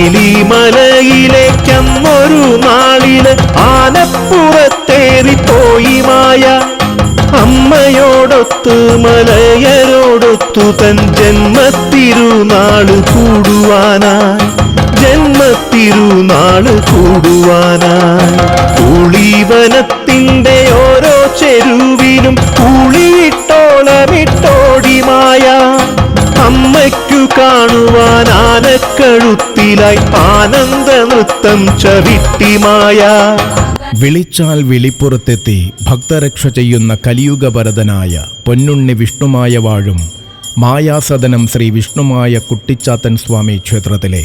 നീലിമലയിലേക്കന്നൊരു നാളില് ആനപ്പുറത്തേറിപ്പോയി മായ. അമ്മയോടൊത്ത് മലയരോടൊത്തു തൻ ജന്മത്തിരുനാള് കൂടുവാനായി, ജന്മത്തിരുനാള് കൂടുവാനായി. കൂളിവനത്തിന്റെ ഓരോ ചെരുവിലും കൂളിയിട്ടോളമിട്ടോടി മായ. അമ്മയ്ക്കു കാണുവാൻ ആനക്കഴുത്തിലായി ആനന്ദ നൃത്തം ചവിട്ടിമായ. വിളിച്ചാൽ വിളിപ്പുറത്തെത്തി ഭക്തരക്ഷ ചെയ്യുന്ന കലിയുഗഭരതനായ പൊന്നുണ്ണി വിഷ്ണുമായ വാഴും മായാസദനം ശ്രീ വിഷ്ണുമായ കുട്ടിച്ചാത്തൻ സ്വാമി ക്ഷേത്രത്തിലെ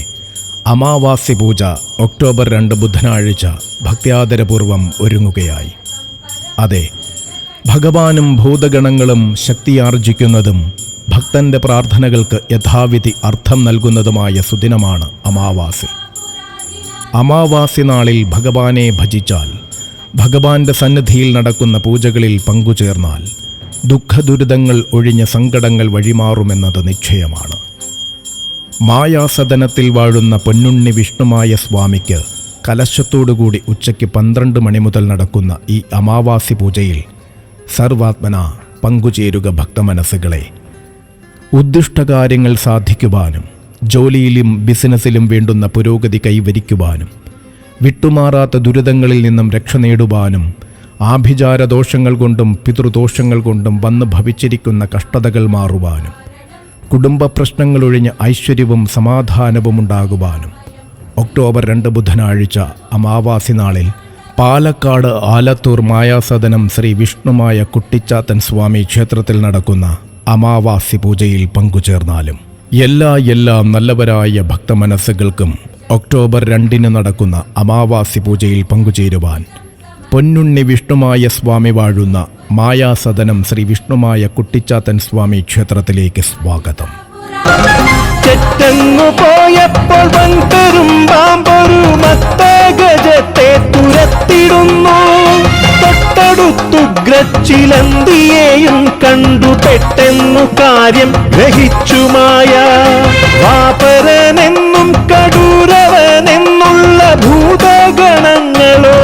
അമാവാസി പൂജ ഒക്ടോബർ 2 ബുധനാഴ്ച ഭക്ത്യാദരപൂർവം ഒരുങ്ങുകയായി. അതെ, ഭഗവാനും ഭൂതഗണങ്ങളും ശക്തിയാർജിക്കുന്നതും ഭക്തന്റെ പ്രാർത്ഥനകൾക്ക് യഥാവിധി അർത്ഥം നൽകുന്നതുമായ സുദിനമാണ് അമാവാസി. അമാവാസി നാളിൽ ഭഗവാനെ ഭജിച്ചാൽ, ഭഗവാന്റെ സന്നിധിയിൽ നടക്കുന്ന പൂജകളിൽ പങ്കുചേർന്നാൽ ദുഃഖദുരിതങ്ങൾ ഒഴിഞ്ഞ സങ്കടങ്ങൾ വഴിമാറുമെന്നത് നിശ്ചയമാണ്. മായാസദനത്തിൽ വാഴുന്ന പൊന്നുണ്ണി വിഷ്ണുമായ സ്വാമിക്ക് കലശത്തോടുകൂടി ഉച്ചയ്ക്ക് 12 മണി മുതൽ നടക്കുന്ന ഈ അമാവാസി പൂജയിൽ സർവാത്മന പങ്കുചേരുക ഭക്തമനസ്സുകളെ. ഉദ്ദിഷ്ടകാര്യങ്ങൾ സാധിക്കുവാനും ജോലിയിലും ബിസിനസ്സിലും വേണ്ടുന്ന പുരോഗതി കൈവരിക്കുവാനും വിട്ടുമാറാത്ത ദുരിതങ്ങളിൽ നിന്നും രക്ഷ നേടുവാനും ആഭിചാരദോഷങ്ങൾ കൊണ്ടും പിതൃദോഷങ്ങൾ കൊണ്ടും വന്നു ഭവിച്ചിരിക്കുന്ന കഷ്ടതകൾ മാറുവാനും കുടുംബ പ്രശ്നങ്ങളൊഴിഞ്ഞ് ഐശ്വര്യവും സമാധാനവും ഉണ്ടാകുവാനും ഒക്ടോബർ 2 ബുധനാഴ്ച അമാവാസി നാളിൽ പാലക്കാട് ആലത്തൂർ മായാസദനം ശ്രീ വിഷ്ണുമായ കുട്ടിച്ചാത്തൻ സ്വാമി ക്ഷേത്രത്തിൽ നടക്കുന്ന അമാവാസി പൂജയിൽ പങ്കുചേർന്നാലും എല്ലാ നല്ലവരായ ഭക്തമനസ്സുകൾക്കും ഒക്ടോബർ 2 നടക്കുന്ന അമാവാസി പൂജയിൽ പങ്കുചേരുവാൻ പൊന്നുണ്ണി വിഷ്ണുമായ സ്വാമി വാഴുന്ന മായാസദനം ശ്രീ വിഷ്ണുമായ കുട്ടിച്ചാത്തൻ സ്വാമി ക്ഷേത്രത്തിലേക്ക് സ്വാഗതം. ചെറ്റങ്ങു പോയപ്പോൾ വൻപെരുമ്പാമ്പൊരു മത്തഗജത്തെ തുരത്തിടുന്നു. തൊട്ടടുത്തുഗ്രച്ചിലന്തിയെയും കണ്ടു പെട്ടെന്നു കാര്യം ഗ്രഹിച്ചുമായ. വാപരനെന്നും കടൂരവനെന്നുള്ള ഭൂതഗണങ്ങളോ